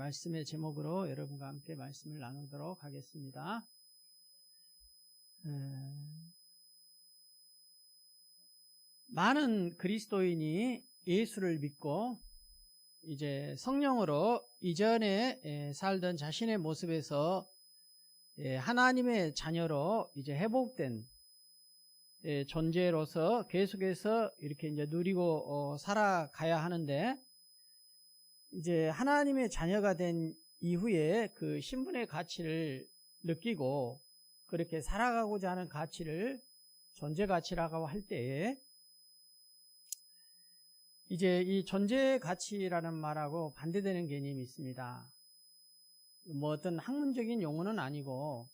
말씀의 제목으로 여러분과 함께 말씀을 나누도록 하겠습니다. 많은 그리스도인이 예수를 믿고 이제 성령으로 이전에 살던 자신의 모습에서 하나님의 자녀로 이제 회복된 존재로서 계속해서 이렇게 이제 누리고 살아가야 하는데, 이제 하나님의 자녀가 된 이후에 그 신분의 가치를 느끼고 그렇게 살아가고자 하는 가치를 존재 가치라고 할 때에, 이제 이 존재 가치라는 말하고 반대되는 개념이 있습니다. 뭐 어떤 학문적인 용어는 아니고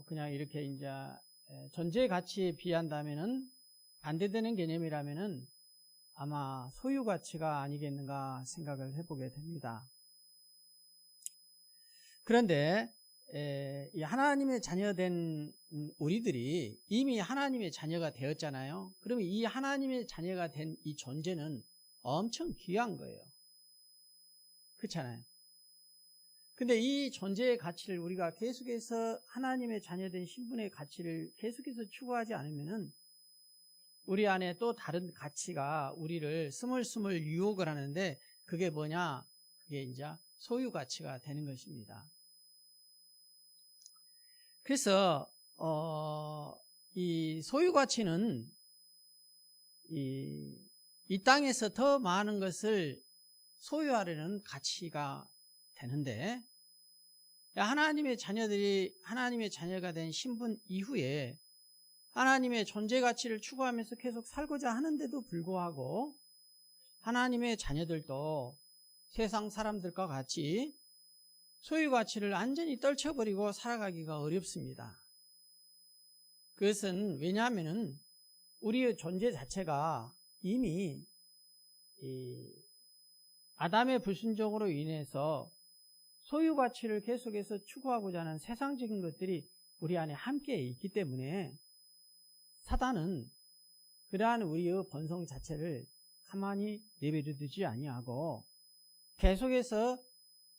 그냥 이렇게 이제 존재 가치에 비한다면은, 반대되는 개념이라면은 아마 소유 가치가 아니겠는가 생각을 해보게 됩니다. 그런데 이 하나님의 자녀된 우리들이 이미 하나님의 자녀가 되었잖아요. 그러면 이 하나님의 자녀가 된 이 존재는 엄청 귀한 거예요. 그렇잖아요. 근데 이 존재의 가치를 우리가 계속해서 하나님의 자녀된 신분의 가치를 계속해서 추구하지 않으면은 우리 안에 또 다른 가치가 우리를 스물스물 유혹을 하는데, 그게 뭐냐? 그게 이제 소유 가치가 되는 것입니다. 그래서 이 소유 가치는 이 땅에서 더 많은 것을 소유하려는 가치가 되는데, 하나님의 자녀들이 하나님의 자녀가 된 신분 이후에 하나님의 존재 가치를 추구하면서 계속 살고자 하는데도 불구하고 하나님의 자녀들도 세상 사람들과 같이 소유 가치를 완전히 떨쳐버리고 살아가기가 어렵습니다. 그것은 왜냐하면은 우리의 존재 자체가 이미 이 아담의 불순종으로 인해서 소유 가치를 계속해서 추구하고자 하는 세상적인 것들이 우리 안에 함께 있기 때문에, 사단은 그러한 우리의 본성 자체를 가만히 내버려 두지 아니하고 계속해서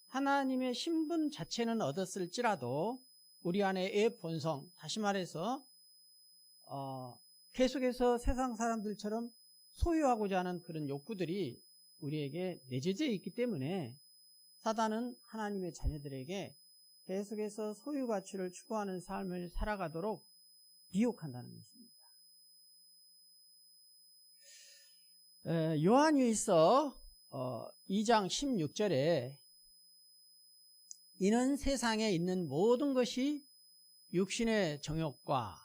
하나님의 신분 자체는 얻었을지라도 우리 안의 본성, 다시 말해서 계속해서 세상 사람들처럼 소유하고자 하는 그런 욕구들이 우리에게 내재되어 있기 때문에, 사단은 하나님의 자녀들에게 계속해서 소유 가치를 추구하는 삶을 살아가도록 미혹한다는 것입니다. 요한일서 2장 16절에 이는 세상에 있는 모든 것이 육신의 정욕과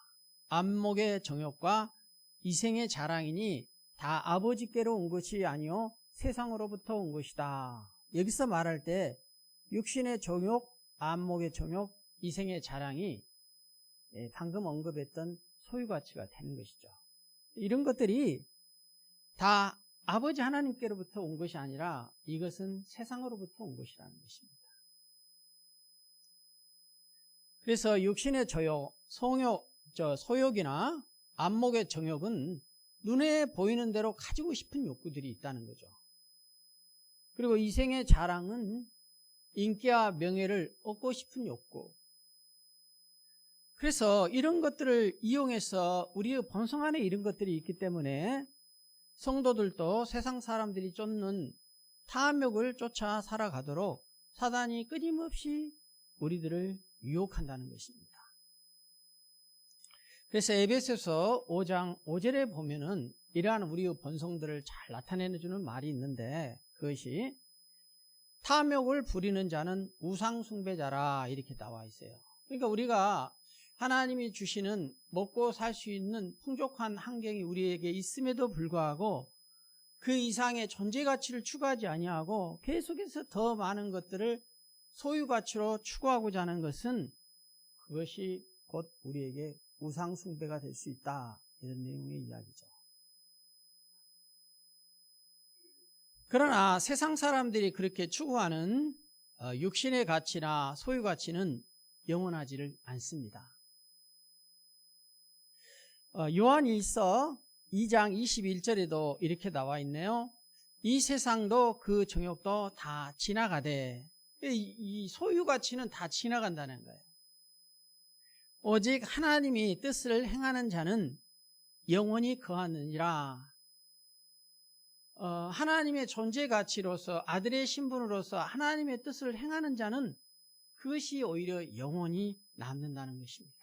안목의 정욕과 이생의 자랑이니 다 아버지께로 온 것이 아니요 세상으로부터 온 것이다. 여기서 말할 때 육신의 정욕, 안목의 정욕, 이생의 자랑이 방금 언급했던 소유가치가 되는 것이죠. 이런 것들이 다 아버지 하나님께로부터 온 것이 아니라 이것은 세상으로부터 온 것이라는 것입니다. 그래서 육신의 소욕이나 안목의 정욕은 눈에 보이는 대로 가지고 싶은 욕구들이 있다는 거죠. 그리고 이생의 자랑은 인기와 명예를 얻고 싶은 욕구. 그래서 이런 것들을 이용해서 우리의 본성 안에 이런 것들이 있기 때문에 성도들도 세상 사람들이 쫓는 탐욕을 쫓아 살아가도록 사단이 끊임없이 우리들을 유혹한다는 것입니다. 그래서 에베소서 5장 5절에 보면은 이러한 우리의 본성들을 잘 나타내주는 말이 있는데, 그것이 탐욕을 부리는 자는 우상 숭배자라 이렇게 나와 있어요. 그러니까 우리가 하나님이 주시는 먹고 살 수 있는 풍족한 환경이 우리에게 있음에도 불구하고 그 이상의 존재 가치를 추구하지 아니하고 계속해서 더 많은 것들을 소유 가치로 추구하고자 하는 것은, 그것이 곧 우리에게 우상 숭배가 될 수 있다, 이런 내용의 이야기죠. 그러나 세상 사람들이 그렇게 추구하는 육신의 가치나 소유 가치는 영원하지를 않습니다. 요한일서 2장 21절에도 이렇게 나와 있네요. 이 세상도 그 정욕도 다 지나가되, 이 소유 가치는 다 지나간다는 거예요. 오직 하나님이 뜻을 행하는 자는 영원히 거하느니라. 하나님의 존재 가치로서, 아들의 신분으로서 하나님의 뜻을 행하는 자는 그것이 오히려 영원히 남는다는 것입니다.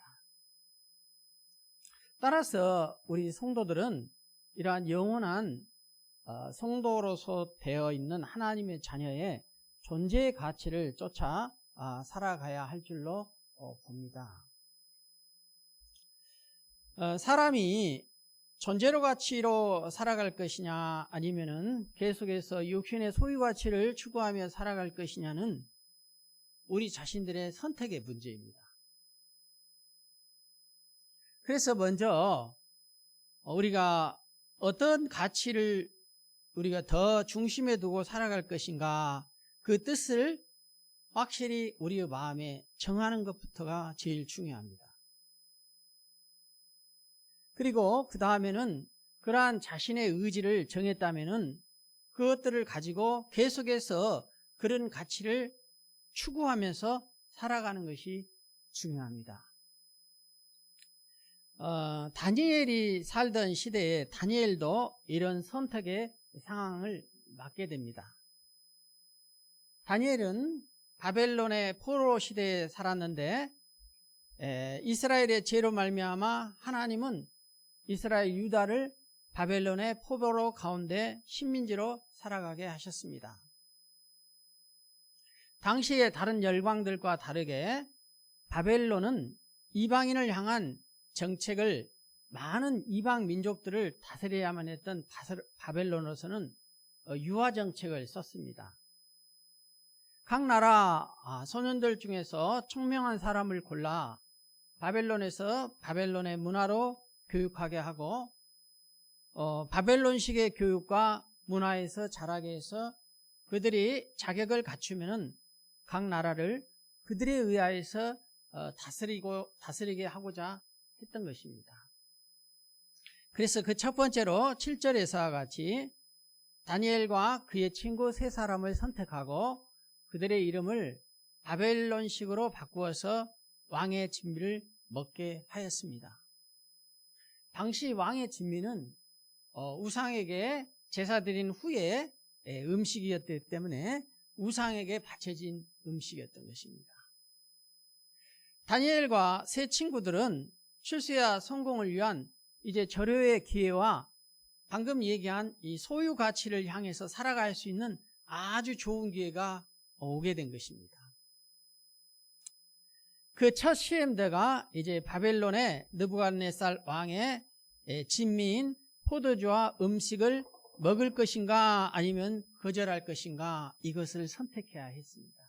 따라서 우리 성도들은 이러한 영원한 성도로서 되어 있는 하나님의 자녀의 존재의 가치를 쫓아 살아가야 할 줄로 봅니다. 사람이 존재로 가치로 살아갈 것이냐, 아니면은 계속해서 육신의 소유 가치를 추구하며 살아갈 것이냐는 우리 자신들의 선택의 문제입니다. 그래서 먼저 우리가 어떤 가치를 우리가 더 중심에 두고 살아갈 것인가, 그 뜻을 확실히 우리의 마음에 정하는 것부터가 제일 중요합니다. 그리고 그 다음에는 그러한 자신의 의지를 정했다면은 그것들을 가지고 계속해서 그런 가치를 추구하면서 살아가는 것이 중요합니다. 다니엘이 살던 시대에 다니엘도 이런 선택의 상황을 맞게 됩니다. 다니엘은 바벨론의 포로 시대에 살았는데 이스라엘의 죄로 말미암아 하나님은 이스라엘 유다를 바벨론의 포로 가운데 식민지로 살아가게 하셨습니다. 당시의 다른 열방들과 다르게 바벨론은 이방인을 향한 정책을, 많은 이방 민족들을 다스려야만 했던 바벨론으로서는 유화 정책을 썼습니다. 각 나라 소년들 중에서 총명한 사람을 골라 바벨론에서 바벨론의 문화로 교육하게 하고 바벨론식의 교육과 문화에서 자라게 해서 그들이 자격을 갖추면은 각 나라를 그들에 의하여서 다스리게 하고자 했던 것입니다. 그래서 그 첫 번째로 7절에서와 같이 다니엘과 그의 친구 3사람을 선택하고 그들의 이름을 바벨론식으로 바꾸어서 왕의 진미를 먹게 하였습니다. 당시 왕의 진미는 우상에게 제사 드린 후에 음식이었기 때문에 우상에게 바쳐진 음식이었던 것입니다. 다니엘과 세 친구들은 출세와 성공을 위한 이제 절호의 기회와 방금 얘기한 이 소유 가치를 향해서 살아갈 수 있는 아주 좋은 기회가 오게 된 것입니다. 그 첫 시험대가 이제 바벨론의 느부갓네살 왕의 진미인 포도주와 음식을 먹을 것인가 아니면 거절할 것인가, 이것을 선택해야 했습니다.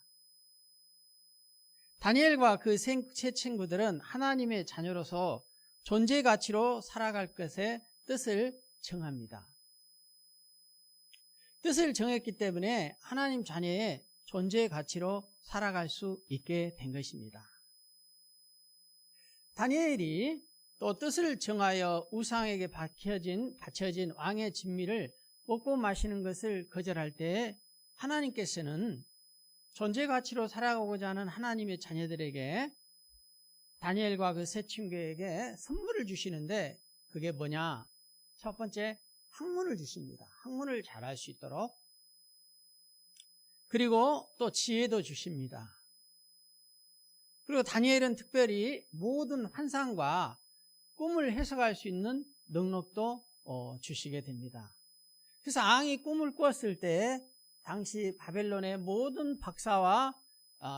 다니엘과 그 세 친구들은 하나님의 자녀로서 존재 가치로 살아갈 것의 뜻을 정합니다. 뜻을 정했기 때문에 하나님 자녀의 존재 가치로 살아갈 수 있게 된 것입니다. 다니엘이 또 뜻을 정하여 우상에게 바쳐진 왕의 진미를 먹고 마시는 것을 거절할 때 하나님께서는 존재 가치로 살아가고자 하는 하나님의 자녀들에게, 다니엘과 그 세 친구에게 선물을 주시는데 그게 뭐냐? 첫 번째, 학문을 주십니다. 학문을 잘할 수 있도록. 그리고 또 지혜도 주십니다. 그리고 다니엘은 특별히 모든 환상과 꿈을 해석할 수 있는 능력도 주시게 됩니다. 그래서 왕이 꿈을 꿨을 때 당시 바벨론의 모든 박사와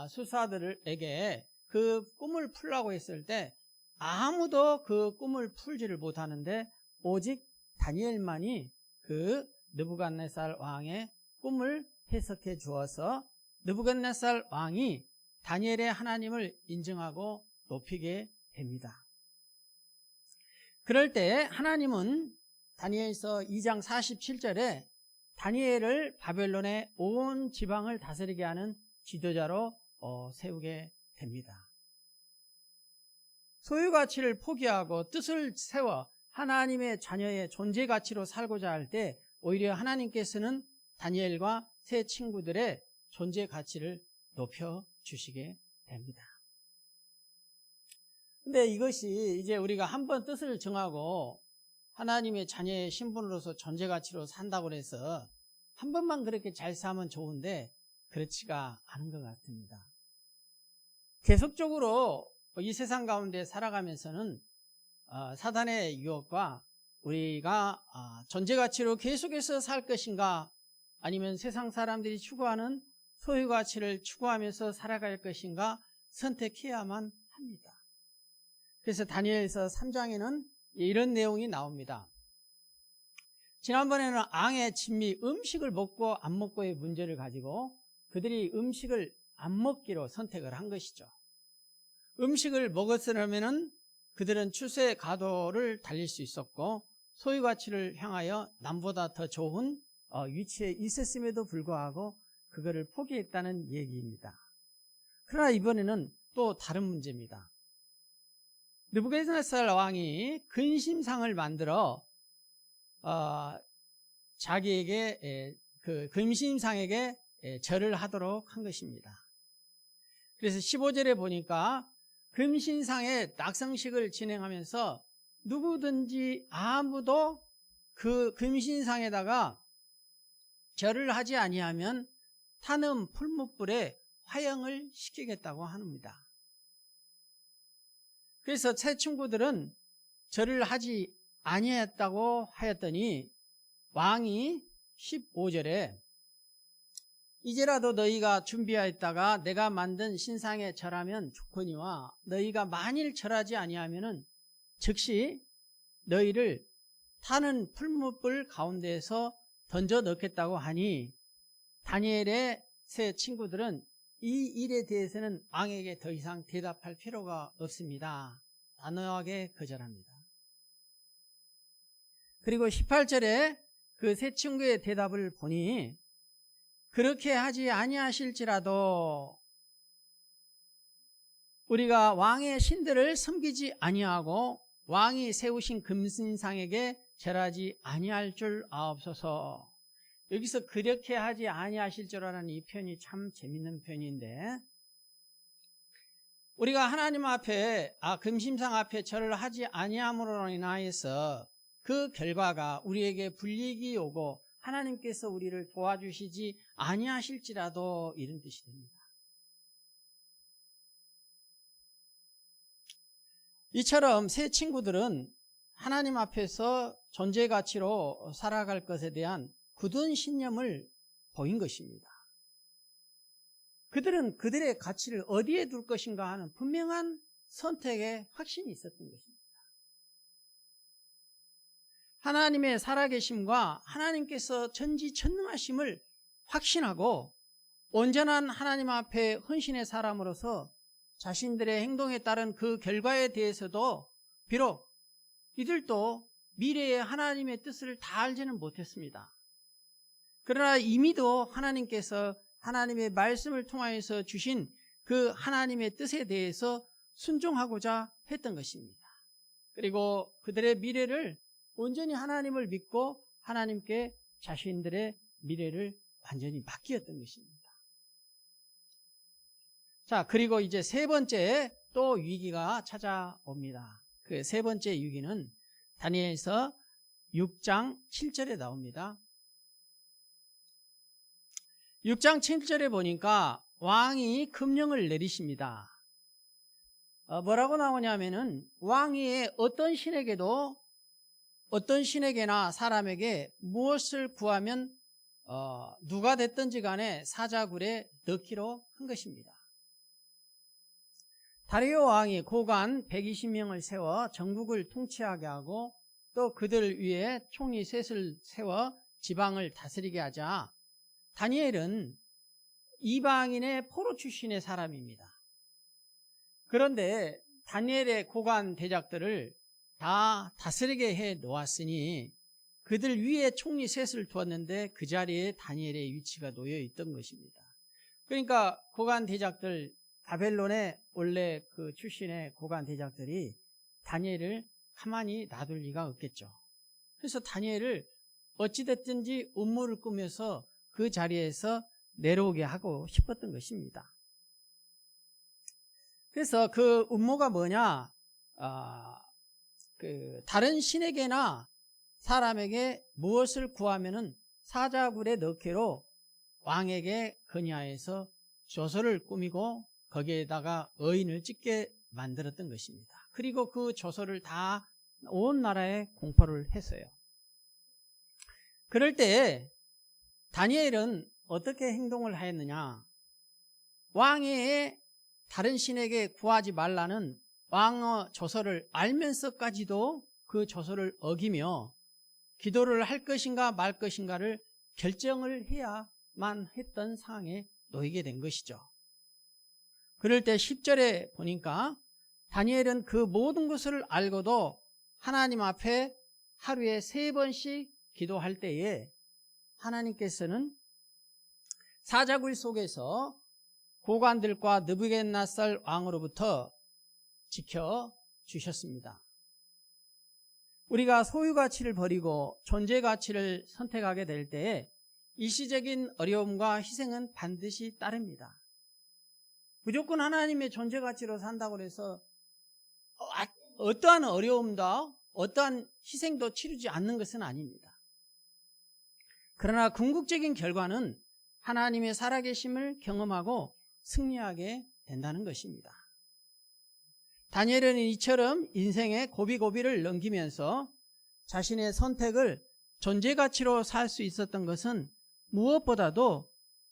수사들에게 그 꿈을 풀라고 했을 때 아무도 그 꿈을 풀지를 못하는데 오직 다니엘만이 그 느부갓네살 왕의 꿈을 해석해 주어서 느부갓네살 왕이 다니엘의 하나님을 인정하고 높이게 됩니다. 그럴 때 하나님은 다니엘서 2장 47절에 다니엘을 바벨론의 온 지방을 다스리게 하는 지도자로 세우게 됩니다. 소유 가치를 포기하고 뜻을 세워 하나님의 자녀의 존재 가치로 살고자 할 때 오히려 하나님께서는 다니엘과 세 친구들의 존재 가치를 높여주시게 됩니다. 근데 이것이 이제 우리가 한번 뜻을 정하고 하나님의 자녀의 신분으로서 존재 가치로 산다고 해서 한 번만 그렇게 잘 살면 좋은데 그렇지가 않은 것 같습니다. 계속적으로 이 세상 가운데 살아가면서는 사단의 유혹과 우리가 존재 가치로 계속해서 살 것인가 아니면 세상 사람들이 추구하는 소유 가치를 추구하면서 살아갈 것인가 선택해야만 합니다. 그래서 다니엘서 3장에는 이런 내용이 나옵니다. 지난번에는 앙의 진미, 음식을 먹고 안 먹고의 문제를 가지고 그들이 음식을 안 먹기로 선택을 한 것이죠. 음식을 먹었으려면 그들은 추세 가도를 달릴 수 있었고 소유 가치를 향하여 남보다 더 좋은 위치에 있었음에도 불구하고 그거를 포기했다는 얘기입니다. 그러나 이번에는 또 다른 문제입니다. 느부갓네살 왕이 근심상을 만들어 자기에게 그 근심상에게 절을 하도록 한 것입니다. 그래서 15절에 보니까 금신상의 낙성식을 진행하면서 누구든지 아무도 그 금신상에다가 절을 하지 아니하면 타는 풀무불에 화형을 시키겠다고 합니다. 그래서 새 친구들은 절을 하지 아니했다고 하였더니 왕이 15절에 이제라도 너희가 준비하였다가 내가 만든 신상에 절하면 좋거니와 너희가 만일 절하지 아니하면은 즉시 너희를 타는 풀무불 가운데에서 던져 넣겠다고 하니 다니엘의 세 친구들은 이 일에 대해서는 왕에게 더 이상 대답할 필요가 없습니다. 단호하게 거절합니다. 그리고 18절에 그 세 친구의 대답을 보니 그렇게 하지 아니하실지라도 우리가 왕의 신들을 섬기지 아니하고 왕이 세우신 금신상에게 절하지 아니할 줄 아옵소서. 여기서 그렇게 하지 아니하실 줄 아는 이 표현이 참 재밌는 표현인데 우리가 하나님 앞에 금신상 앞에 절을 하지 아니함으로 인하여서 그 결과가 우리에게 불이익이 오고 하나님께서 우리를 도와주시지 아니하실지라도 이런 뜻이 됩니다. 이처럼 새 친구들은 하나님 앞에서 존재 가치로 살아갈 것에 대한 굳은 신념을 보인 것입니다. 그들은 그들의 가치를 어디에 둘 것인가 하는 분명한 선택에 확신이 있었던 것입니다. 하나님의 살아계심과 하나님께서 전지전능하심을 확신하고 온전한 하나님 앞에 헌신의 사람으로서 자신들의 행동에 따른 그 결과에 대해서도 비록 이들도 미래의 하나님의 뜻을 다 알지는 못했습니다. 그러나 이미도 하나님께서 하나님의 말씀을 통하여서 주신 그 하나님의 뜻에 대해서 순종하고자 했던 것입니다. 그리고 그들의 미래를 온전히 하나님을 믿고 하나님께 자신들의 미래를 완전히 맡기었던 것입니다. 자, 그리고 이제 세 번째 또 위기가 찾아옵니다. 그 세 번째 위기는 다니엘서 6장 7절에 나옵니다. 6장 7절에 보니까 왕이 금령을 내리십니다. 뭐라고 나오냐면은 왕이 어떤 신에게나 사람에게 무엇을 구하면 누가 됐든지 간에 사자굴에 넣기로 한 것입니다. 다리오 왕이 고관 120명을 세워 전국을 통치하게 하고 또 그들 위에 총리 셋을 세워 지방을 다스리게 하자 다니엘은 이방인의 포로 출신의 사람입니다. 그런데 다니엘의 고관 대작들을 다 다스리게 해 놓았으니 그들 위에 총리 셋을 두었는데 그 자리에 다니엘의 위치가 놓여 있던 것입니다. 그러니까 고관 대작들 바벨론의 원래 그 출신의 고관 대작들이 다니엘을 가만히 놔둘 리가 없겠죠. 그래서 다니엘을 어찌됐든지 음모를 꾸며서 그 자리에서 내려오게 하고 싶었던 것입니다. 그래서 그 음모가 뭐냐, 다른 신에게나 사람에게 무엇을 구하면은 사자굴에 넣기로 왕에게 건의하여서 조서를 꾸미고 거기에다가 의인을 찍게 만들었던 것입니다. 그리고 그 조서를 다 온 나라에 공포를 했어요. 그럴 때 다니엘은 어떻게 행동을 하였느냐, 왕의 다른 신에게 구하지 말라는 왕의 조서를 알면서까지도 그 조서를 어기며 기도를 할 것인가 말 것인가를 결정을 해야만 했던 상황에 놓이게 된 것이죠. 그럴 때 10절에 보니까 다니엘은 그 모든 것을 알고도 하나님 앞에 하루에 3번씩 기도할 때에 하나님께서는 사자굴 속에서 고관들과 느부갓네살 왕으로부터 지켜주셨습니다. 우리가 소유가치를 버리고 존재가치를 선택하게 될 때에 일시적인 어려움과 희생은 반드시 따릅니다. 무조건 하나님의 존재가치로 산다고 해서 어떠한 어려움도 어떠한 희생도 치르지 않는 것은 아닙니다. 그러나 궁극적인 결과는 하나님의 살아계심을 경험하고 승리하게 된다는 것입니다. 다니엘은 이처럼 인생의 고비고비를 넘기면서 자신의 선택을 존재가치로 살 수 있었던 것은 무엇보다도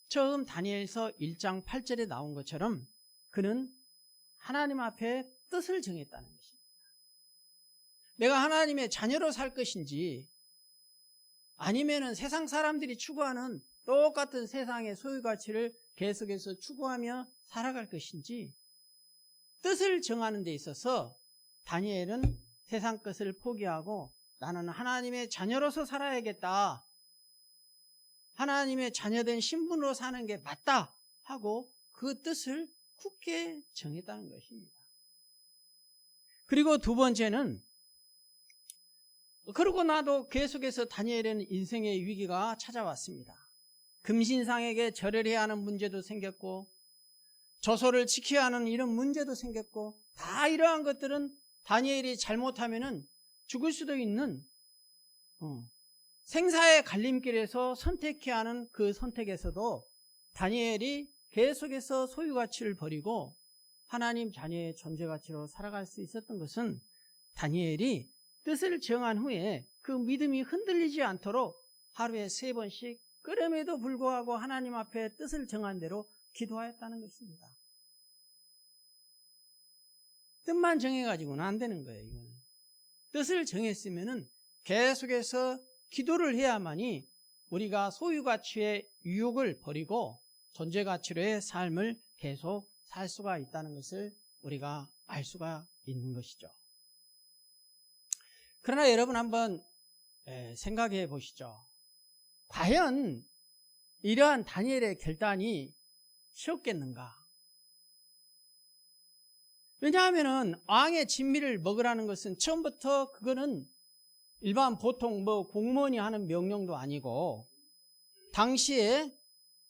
처음 다니엘서 1장 8절에 나온 것처럼 그는 하나님 앞에 뜻을 정했다는 것입니다. 내가 하나님의 자녀로 살 것인지 아니면은 세상 사람들이 추구하는 똑같은 세상의 소유가치를 계속해서 추구하며 살아갈 것인지 뜻을 정하는 데 있어서 다니엘은 세상 것을 포기하고 나는 하나님의 자녀로서 살아야겠다, 하나님의 자녀된 신분으로 사는 게 맞다 하고 그 뜻을 굳게 정했다는 것입니다. 그리고 두 번째는, 그러고 나도 계속해서 다니엘에는 인생의 위기가 찾아왔습니다. 금신상에게 절을 해야 하는 문제도 생겼고 조서를 지켜야 하는 이런 문제도 생겼고, 다 이러한 것들은 다니엘이 잘못하면은 죽을 수도 있는 생사의 갈림길에서 선택해야 하는 그 선택에서도 다니엘이 계속해서 소유가치를 버리고 하나님 자녀의 존재가치로 살아갈 수 있었던 것은 다니엘이 뜻을 정한 후에 그 믿음이 흔들리지 않도록 하루에 3번씩 그럼에도 불구하고 하나님 앞에 뜻을 정한 대로 기도하였다는 것입니다. 뜻만 정해가지고는 안 되는 거예요. 이거는. 뜻을 정했으면은 계속해서 기도를 해야만이 우리가 소유가치의 유혹을 버리고 존재가치로의 삶을 계속 살 수가 있다는 것을 우리가 알 수가 있는 것이죠. 그러나 여러분 한번 생각해 보시죠. 과연 이러한 다니엘의 결단이 쉬웠겠는가? 왜냐하면은 왕의 진미를 먹으라는 것은 처음부터 그거는 일반 보통 공무원이 하는 명령도 아니고 당시에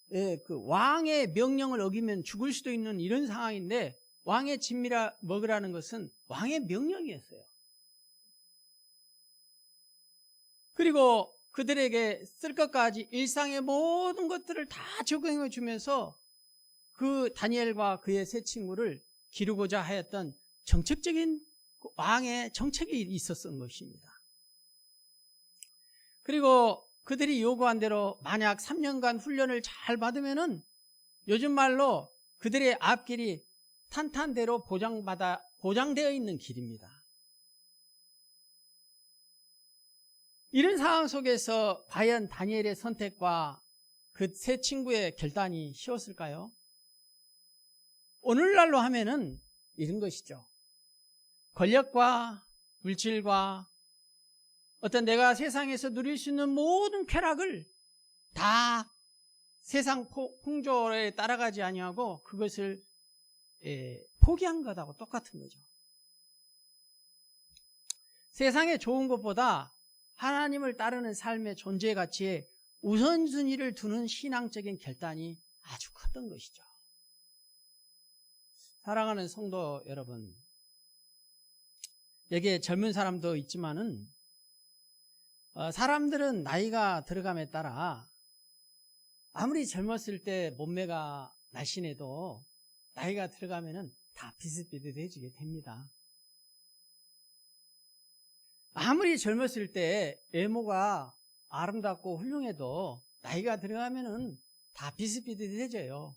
그 왕의 명령을 어기면 죽을 수도 있는 이런 상황인데 왕의 진미라 먹으라는 것은 왕의 명령이었어요. 그리고 그들에게 쓸 것까지 일상의 모든 것들을 다 적용해 주면서 그 다니엘과 그의 세 친구를 기르고자 하였던 정책적인 왕의 정책이 있었던 것입니다. 그리고 그들이 요구한 대로 만약 3년간 훈련을 잘 받으면은 요즘 말로 그들의 앞길이 탄탄대로 보장되어 있는 길입니다. 이런 상황 속에서 과연 다니엘의 선택과 그 세 친구의 결단이 쉬웠을까요? 오늘날로 하면은 이런 것이죠. 권력과 물질과 어떤 내가 세상에서 누릴 수 있는 모든 쾌락을 다 세상 풍조에 따라가지 아니하고 그것을 포기한 것하고 똑같은 거죠. 세상에 좋은 것보다 하나님을 따르는 삶의 존재 가치에 우선순위를 두는 신앙적인 결단이 아주 컸던 것이죠. 사랑하는 성도 여러분, 여기에 젊은 사람도 있지만은 사람들은 나이가 들어감에 따라 아무리 젊었을 때 몸매가 날씬해도 나이가 들어가면은 다 비슷비슷해지게 됩니다. 아무리 젊었을 때 외모가 아름답고 훌륭해도 나이가 들어가면은 다 비슷비슷해져요.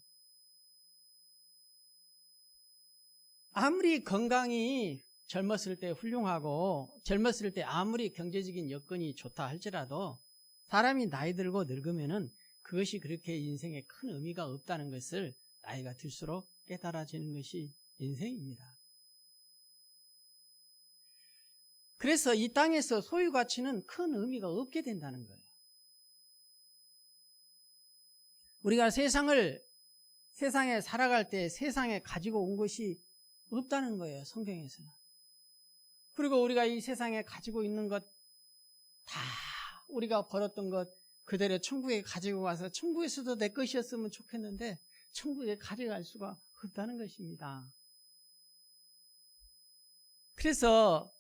아무리 건강이 젊었을 때 훌륭하고 젊었을 때 아무리 경제적인 여건이 좋다 할지라도 사람이 나이 들고 늙으면은 그것이 그렇게 인생에 큰 의미가 없다는 것을 나이가 들수록 깨달아지는 것이 인생입니다. 그래서 이 땅에서 소유 가치는 큰 의미가 없게 된다는 거예요. 우리가 세상에 살아갈 때 세상에 가지고 온 것이 없다는 거예요, 성경에서는. 그리고 우리가 이 세상에 가지고 있는 것 다 우리가 벌었던 것 그대로 천국에 가지고 가서 천국에서도 내 것이었으면 좋겠는데 천국에 가져갈 수가 없다는 것입니다. 그래서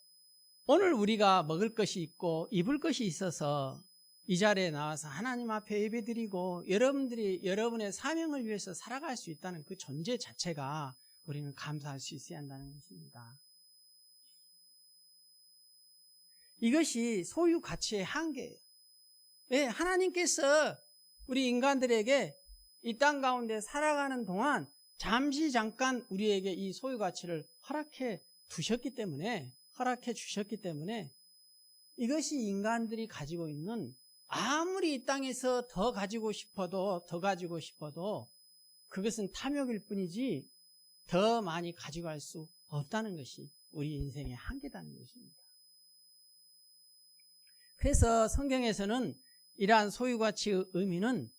오늘 우리가 먹을 것이 있고 입을 것이 있어서 이 자리에 나와서 하나님 앞에 예배드리고 여러분들이 여러분의 사명을 위해서 살아갈 수 있다는 그 존재 자체가 우리는 감사할 수 있어야 한다는 것입니다. 이것이 소유 가치의 한계예요. 왜? 하나님께서 우리 인간들에게 이 땅 가운데 살아가는 동안 잠시 잠깐 우리에게 이 소유 가치를 허락해 주셨기 때문에 이것이 인간들이 가지고 있는 아무리 이 땅에서 더 가지고 싶어도 그것은 탐욕일 뿐이지 더 많이 가져갈 수 없다는 것이 우리 인생의 한계다는 것입니다. 그래서 성경에서는 이러한 소유가치의 의미는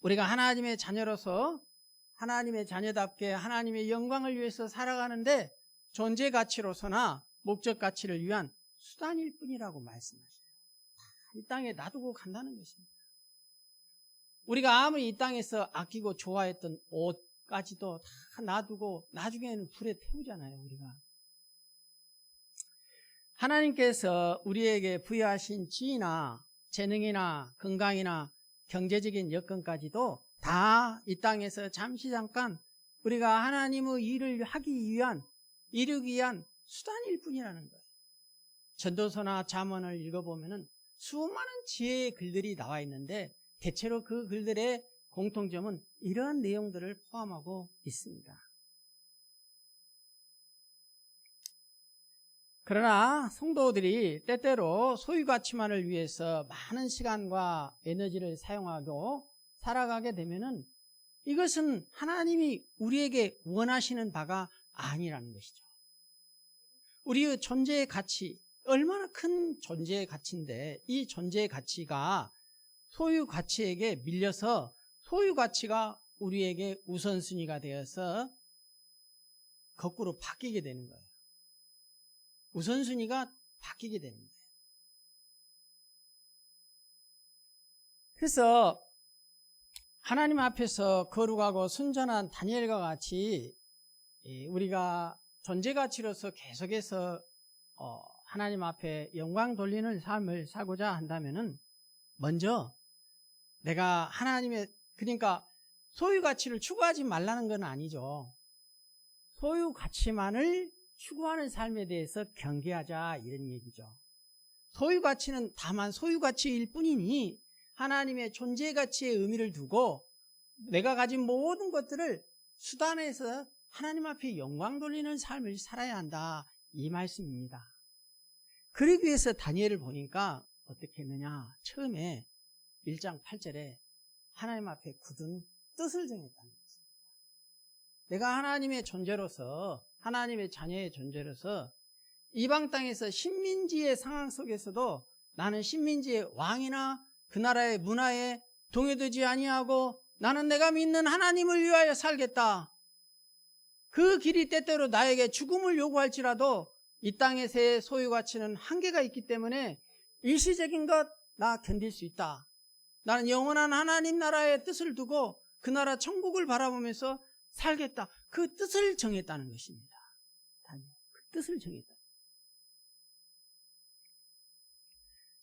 우리가 하나님의 자녀로서 하나님의 자녀답게 하나님의 영광을 위해서 살아가는데 존재 가치로서나 목적 가치를 위한 수단일 뿐이라고 말씀하셔요. 이 땅에 놔두고 간다는 것입니다. 우리가 아무리 이 땅에서 아끼고 좋아했던 옷까지도 다 놔두고 나중에는 불에 태우잖아요, 우리가. 하나님께서 우리에게 부여하신 지위나 재능이나 건강이나 경제적인 여건까지도 다 이 땅에서 잠시 잠깐 우리가 하나님의 일을 이루기 위한 수단일 뿐이라는 거예요. 전도서나 잠언을 읽어보면 수많은 지혜의 글들이 나와 있는데 대체로 그 글들의 공통점은 이러한 내용들을 포함하고 있습니다. 그러나 성도들이 때때로 소유가치만을 위해서 많은 시간과 에너지를 사용하고 살아가게 되면은 이것은 하나님이 우리에게 원하시는 바가 아니라는 것이죠. 우리의 존재의 가치, 얼마나 큰 존재의 가치인데 이 존재의 가치가 소유 가치에게 밀려서 소유 가치가 우리에게 우선순위가 되어서 거꾸로 바뀌게 되는 거예요. 우선순위가 바뀌게 되는 거예요. 그래서 하나님 앞에서 거룩하고 순전한 다니엘과 같이 우리가 존재 가치로서 계속해서 하나님 앞에 영광 돌리는 삶을 살고자 한다면은 먼저 내가 그러니까 소유 가치를 추구하지 말라는 건 아니죠. 소유 가치만을 추구하는 삶에 대해서 경계하자 이런 얘기죠. 소유 가치는 다만 소유 가치일 뿐이니 하나님의 존재 가치의 의미를 두고 내가 가진 모든 것들을 수단해서 하나님 앞에 영광 돌리는 삶을 살아야 한다 이 말씀입니다. 그러기 위해서 다니엘을 보니까 어떻게 했느냐, 처음에 1장 8절에 하나님 앞에 굳은 뜻을 정했다는 것입니다. 내가 하나님의 존재로서 하나님의 자녀의 존재로서 이방 땅에서 식민지의 상황 속에서도 나는 식민지의 왕이나 그 나라의 문화에 동요되지 아니하고 나는 내가 믿는 하나님을 위하여 살겠다. 그 길이 때때로 나에게 죽음을 요구할지라도 이 땅에서의 소유 가치는 한계가 있기 때문에 일시적인 것 나 견딜 수 있다. 나는 영원한 하나님 나라의 뜻을 두고 그 나라 천국을 바라보면서 살겠다. 그 뜻을 정했다는 것입니다. 그 뜻을 정했다.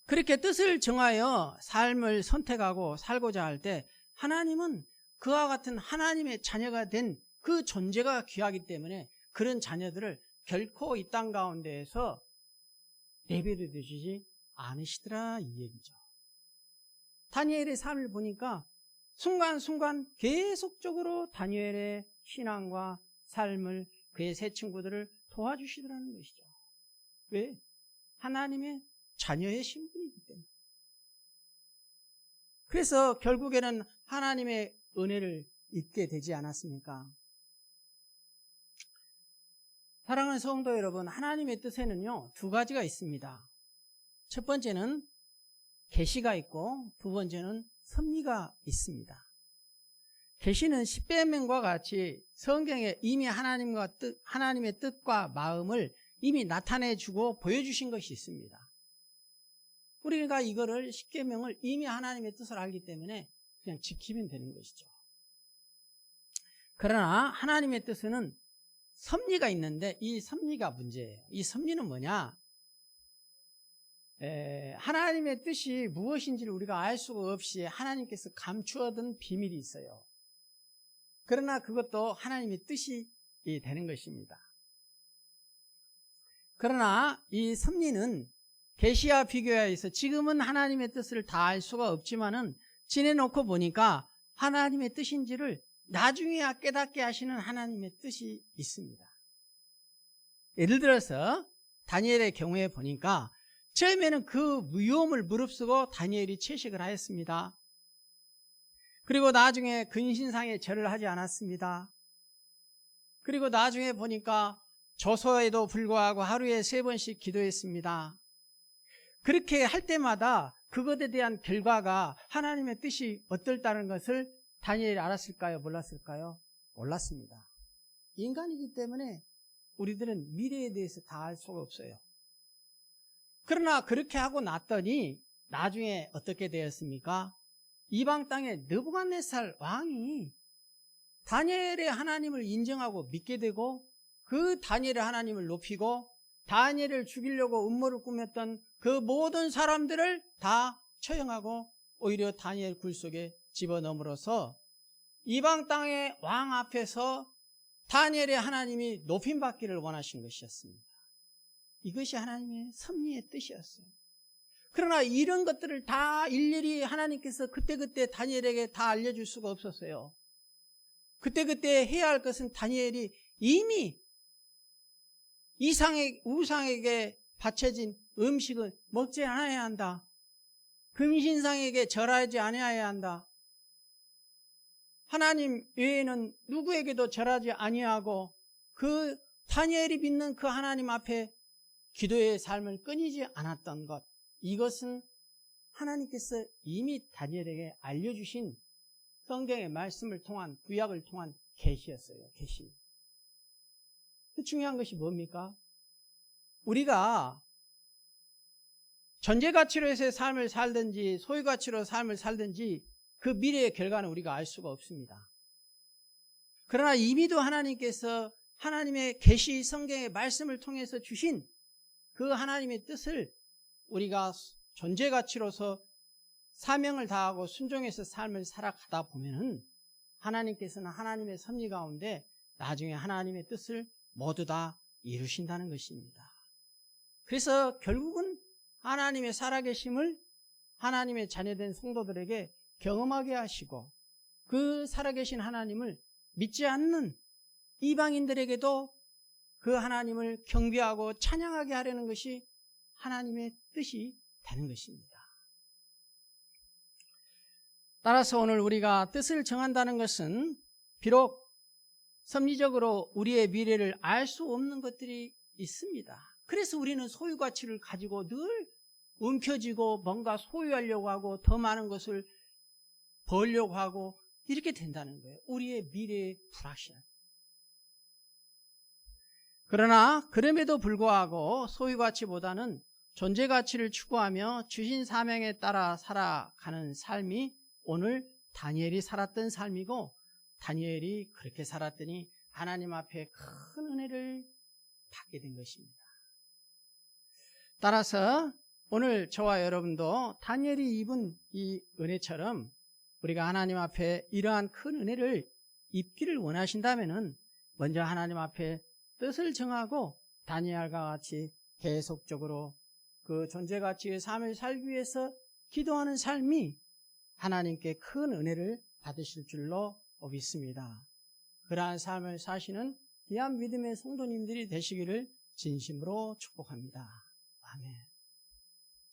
그렇게 뜻을 정하여 삶을 선택하고 살고자 할 때 하나님은 그와 같은 하나님의 자녀가 된 그 존재가 귀하기 때문에 그런 자녀들을 결코 이 땅 가운데에서 내버려 두시지 않으시더라 이 얘기죠. 다니엘의 삶을 보니까 순간순간 계속적으로 다니엘의 신앙과 삶을 그의 세 친구들을 도와주시더라는 것이죠. 왜? 하나님의 자녀의 신분이기 때문에. 그래서 결국에는 하나님의 은혜를 입게 되지 않았습니까? 사랑하는 성도 여러분, 하나님의 뜻에는요 2가지가 있습니다. 첫 번째는 계시가 있고 두 번째는 섭리가 있습니다. 계시는 십계명과 같이 성경에 이미 하나님의 뜻과 마음을 이미 나타내주고 보여주신 것이 있습니다. 우리가 이거를 십계명을 이미 하나님의 뜻을 알기 때문에 그냥 지키면 되는 것이죠. 그러나 하나님의 뜻에는 섭리가 있는데 이 섭리가 문제예요. 이 섭리는 뭐냐? 하나님의 뜻이 무엇인지를 우리가 알 수가 없이 하나님께서 감추어둔 비밀이 있어요. 그러나 그것도 하나님의 뜻이 되는 것입니다. 그러나 이 섭리는 계시와 비교하여서 지금은 하나님의 뜻을 다 알 수가 없지만은 지내놓고 보니까 하나님의 뜻인지를 나중에야 깨닫게 하시는 하나님의 뜻이 있습니다. 예를 들어서 다니엘의 경우에 보니까 처음에는 그 위험을 무릅쓰고 다니엘이 채식을 하였습니다. 그리고 나중에 근신상에 절을 하지 않았습니다. 그리고 나중에 보니까 조소에도 불구하고 하루에 3번씩 기도했습니다. 그렇게 할 때마다 그것에 대한 결과가 하나님의 뜻이 어떨다는 것을 다니엘이 알았을까요? 몰랐을까요? 몰랐습니다. 인간이기 때문에 우리들은 미래에 대해서 다 알 수가 없어요. 그러나 그렇게 하고 났더니 나중에 어떻게 되었습니까? 이방 땅의 느부갓네살 왕이 다니엘의 하나님을 인정하고 믿게 되고 그 다니엘의 하나님을 높이고 다니엘을 죽이려고 음모를 꾸몄던 그 모든 사람들을 다 처형하고 오히려 다니엘 굴 속에 집어넣음으로써 이방 땅의 왕 앞에서 다니엘의 하나님이 높임받기를 원하신 것이었습니다. 이것이 하나님의 섭리의 뜻이었어요. 그러나 이런 것들을 다 일일이 하나님께서 그때그때 다니엘에게 다 알려줄 수가 없었어요. 그때그때 해야 할 것은 다니엘이 이미 우상에게 바쳐진 음식을 먹지 않아야 한다. 금신상에게 절하지 아니해야 한다. 하나님 외에는 누구에게도 절하지 아니하고 그 다니엘이 믿는 그 하나님 앞에 기도의 삶을 끊이지 않았던 것, 이것은 하나님께서 이미 다니엘에게 알려주신 성경의 말씀을 통한 구약을 통한 계시였어요. 계시. 그 중요한 것이 뭡니까? 우리가 전제가치로서의 삶을 살든지 소유가치로 삶을 살든지 그 미래의 결과는 우리가 알 수가 없습니다. 그러나 이미도 하나님께서 하나님의 계시 성경의 말씀을 통해서 주신 그 하나님의 뜻을 우리가 존재가치로서 사명을 다하고 순종해서 삶을 살아가다 보면은 하나님께서는 하나님의 섭리 가운데 나중에 하나님의 뜻을 모두 다 이루신다는 것입니다. 그래서 결국은 하나님의 살아계심을 하나님의 자녀된 성도들에게 경험하게 하시고 그 살아계신 하나님을 믿지 않는 이방인들에게도 그 하나님을 경배하고 찬양하게 하려는 것이 하나님의 뜻이 되는 것입니다. 따라서 오늘 우리가 뜻을 정한다는 것은 비록 섭리적으로 우리의 미래를 알 수 없는 것들이 있습니다. 그래서 우리는 소유가치를 가지고 늘 움켜쥐고 뭔가 소유하려고 하고 더 많은 것을 벌려고 하고 이렇게 된다는 거예요. 우리의 미래의 불확실함. 그러나 그럼에도 불구하고 소유가치보다는 존재 가치를 추구하며 주신 사명에 따라 살아가는 삶이 오늘 다니엘이 살았던 삶이고, 다니엘이 그렇게 살았더니 하나님 앞에 큰 은혜를 받게 된 것입니다. 따라서 오늘 저와 여러분도 다니엘이 입은 이 은혜처럼 우리가 하나님 앞에 이러한 큰 은혜를 입기를 원하신다면 먼저 하나님 앞에 뜻을 정하고 다니엘과 같이 계속적으로 그 존재가치의 삶을 살기 위해서 기도하는 삶이 하나님께 큰 은혜를 받으실 줄로 믿습니다. 그러한 삶을 사시는 귀한 믿음의 성도님들이 되시기를 진심으로 축복합니다. 아멘.